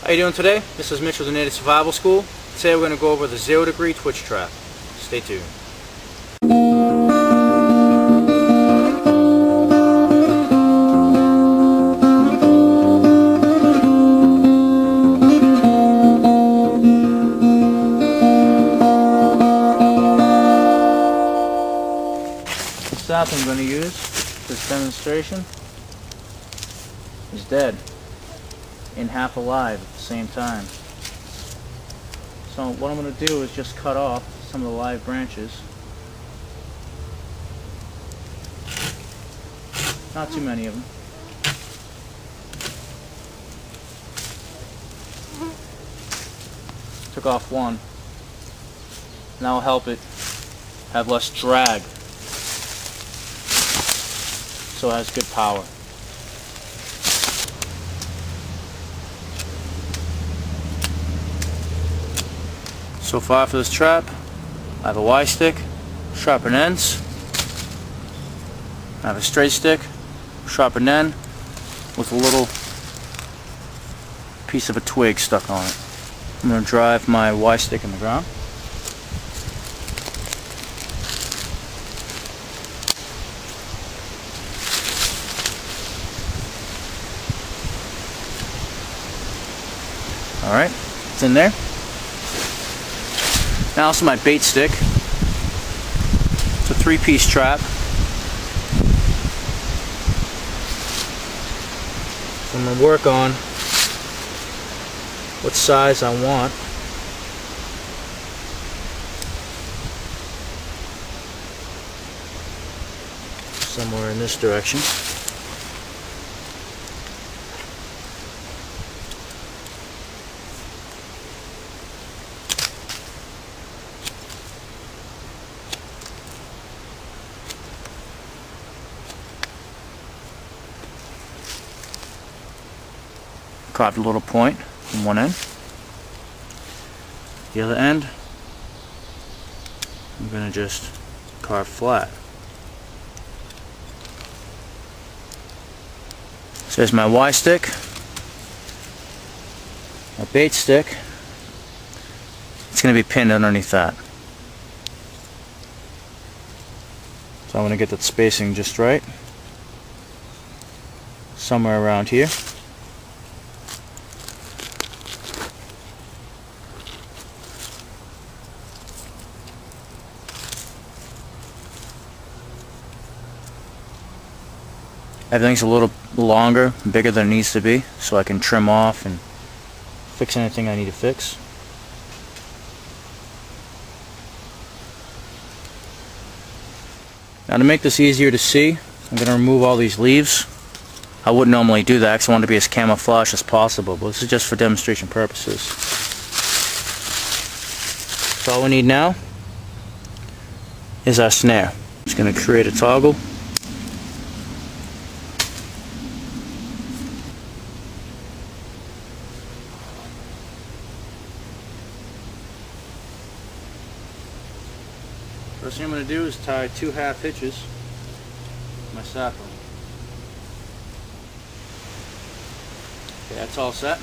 How you doing today? This is Mitch with the Native Survival School. Today we're going to go over the 0 degree twitch trap. Stay tuned. The sap I'm going to use for this demonstration is dead and half alive at the same time. So what I'm going to do is just cut off some of the live branches. Not too many of them. Took off one. And that will help it have less drag, so it has good power. So far for this trap, I have a Y stick, sharpened ends. I have a straight stick, sharpened end, with a little piece of a twig stuck on it. I'm going to drive my Y stick in the ground. Alright, it's in there. Now also my bait stick. It's a 3-piece trap. So I'm going to work on what size I want. Somewhere in this direction. Carved a little point from one end. The other end, I'm going to just carve flat. So there's my Y stick, my bait stick. It's going to be pinned underneath that. So I'm going to get that spacing just right. Somewhere around here. Everything's a little longer, bigger than it needs to be, so I can trim off and fix anything I need to fix. Now to make this easier to see, I'm going to remove all these leaves. I wouldn't normally do that because I want it to be as camouflage as possible, but this is just for demonstration purposes. So all we need now is our snare. Just going to create a toggle. First thing I'm going to do is tie 2 half hitches to my sapling. Okay, that's all set.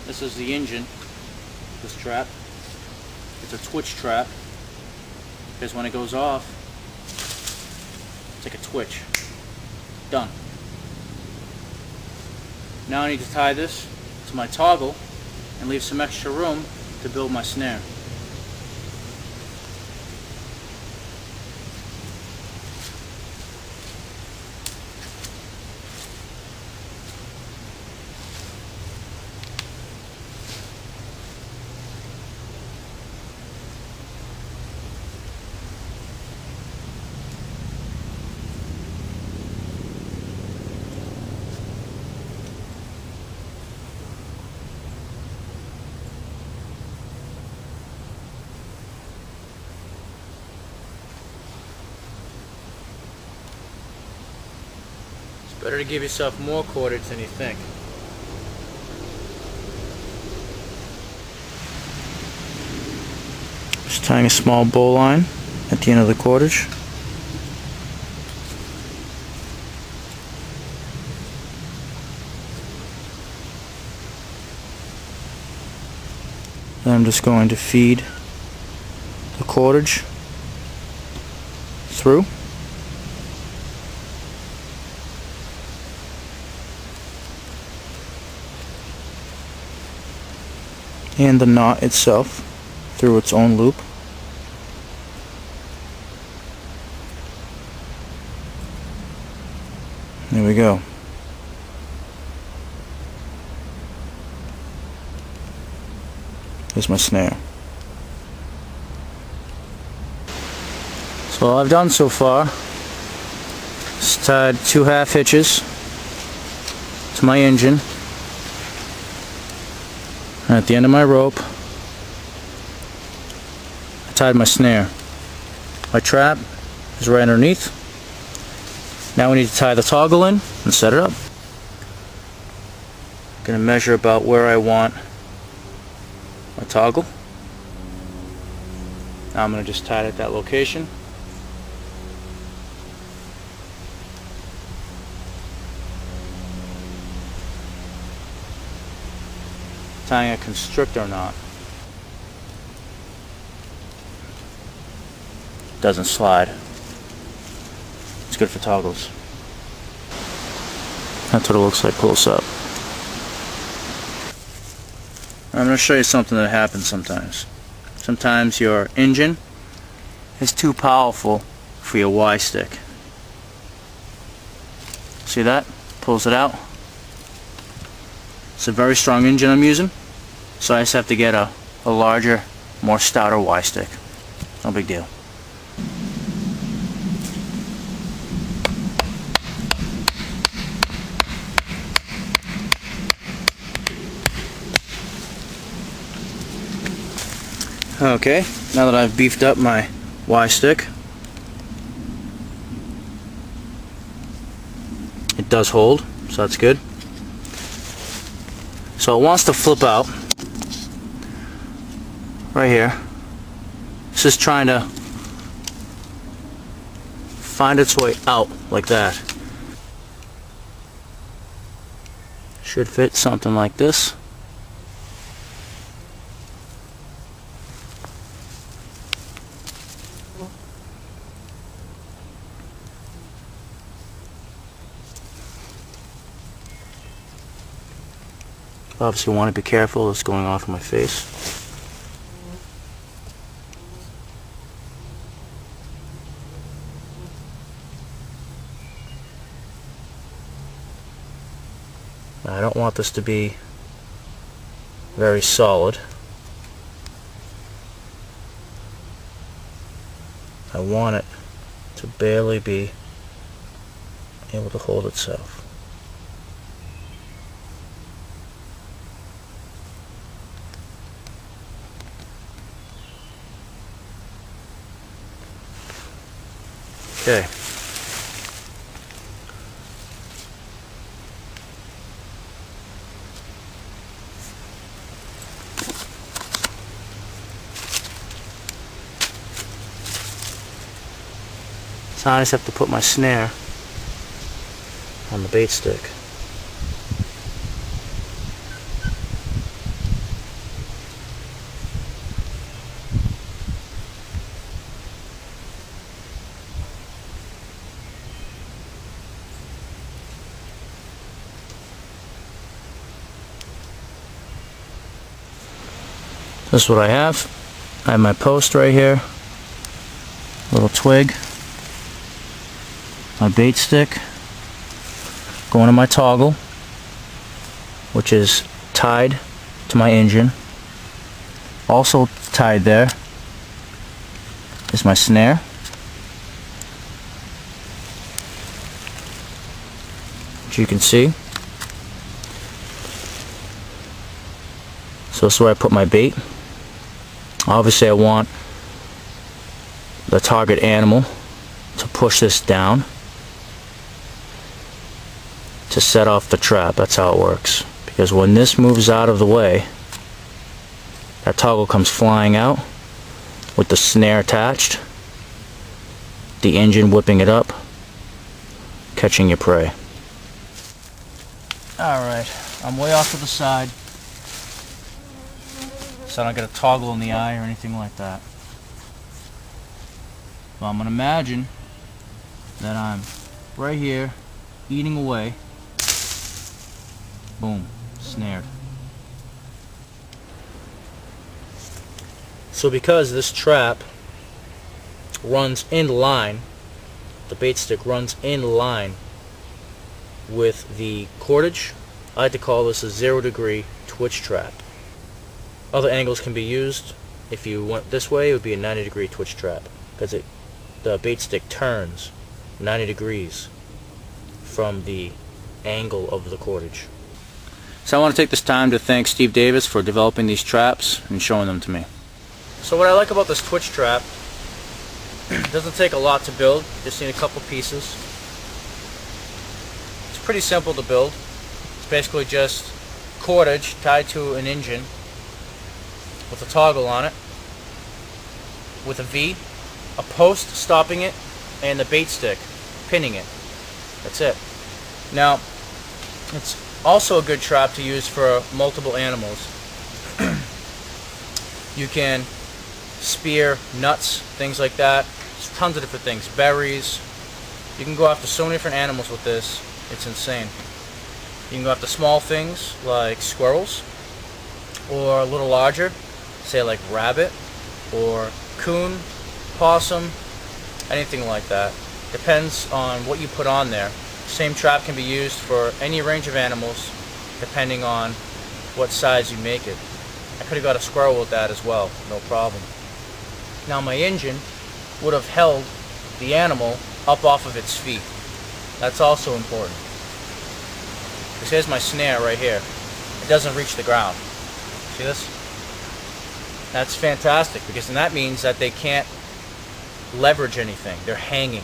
This is the engine, this trap. It's a twitch trap because when it goes off, it's like a twitch. Done. Now I need to tie this to my toggle and leave some extra room to build my snare. Better to give yourself more cordage than you think. Just tying a small bowline at the end of the cordage. Then I'm just going to feed the cordage through. And the knot itself through its own loop. There we go. Here's my snare. So all I've done so far is tied 2 half hitches to my engine. And at the end of my rope, I tied my snare. My trap is right underneath. Now we need to tie the toggle in and set it up. I'm going to measure about where I want my toggle. Now I'm going to just tie it at that location. Tying a constrictor knot. Doesn't slide. It's good for toggles. That's what it looks like close up. I'm going to show you something that happens sometimes. Sometimes your engine is too powerful for your Y stick. See that? Pulls it out. It's a very strong engine I'm using, so I just have to get a larger, more stouter Y stick. No big deal. Okay, now that I've beefed up my Y stick, it does hold, so that's good. So it wants to flip out right here. It's just trying to find its way out like that. Should fit something like this. Obviously want to be careful, it's going off in my face. I don't want this to be very solid. I want it to barely be able to hold itself. Okay. So I just have to put my snare on the bait stick. This is what I have. I have my post right here, little twig, my bait stick, going to my toggle, which is tied to my engine. Also tied there is my snare. Which you can see. So this is where I put my bait. Obviously I want the target animal to push this down to set off the trap. That's how it works. Because when this moves out of the way, that toggle comes flying out with the snare attached, the engine whipping it up, catching your prey. Alright, I'm way off to the side. so I don't get a toggle in the eye or anything like that. So I'm going to imagine that I'm right here eating away. Boom, snared. So because this trap runs in line, the bait stick runs in line with the cordage, I like to call this a 0-degree twitch trap. Other angles can be used. If you went this way, it would be a 90-degree twitch trap, because the bait stick turns 90 degrees from the angle of the cordage. So I want to take this time to thank Steve Davis for developing these traps and showing them to me. So what I like about this twitch trap, it doesn't take a lot to build, just need a couple pieces. It's pretty simple to build. It's basically just cordage tied to an engine with a toggle on it, with a V, a post stopping it, and the bait stick pinning it. That's it. Now, it's also a good trap to use for multiple animals. You can spear nuts, things like that. There's tons of different things. Berries. You can go after so many different animals with this. It's insane. You can go after small things like squirrels, or a little larger, say like rabbit, or coon, possum, anything like that. Depends on what you put on there. Same trap can be used for any range of animals depending on what size you make it. I could have got a squirrel with that as well, no problem. Now my engine would have held the animal up off of its feet. That's also important. Because here's my snare right here. It doesn't reach the ground. See this? That's fantastic, because then that means that they can't leverage anything. They're hanging.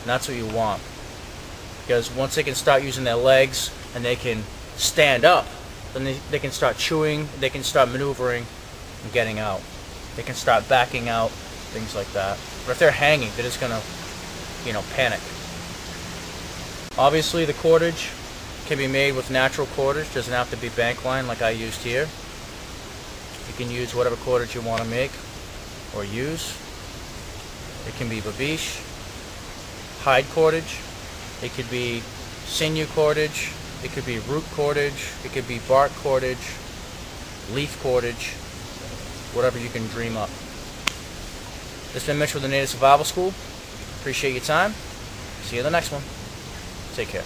And that's what you want. Because once they can start using their legs and they can stand up, then they can start chewing, they can start maneuvering and getting out. They can start backing out, things like that. But if they're hanging, they're just gonna, panic. Obviously the cordage can be made with natural cordage, doesn't have to be bank line like I used here. You can use whatever cordage you want to make or use. It can be babiche, hide cordage, it could be sinew cordage, it could be root cordage, it could be bark cordage, leaf cordage, whatever you can dream up. This has been Mitch with the Native Survival School. Appreciate your time. See you in the next one. Take care.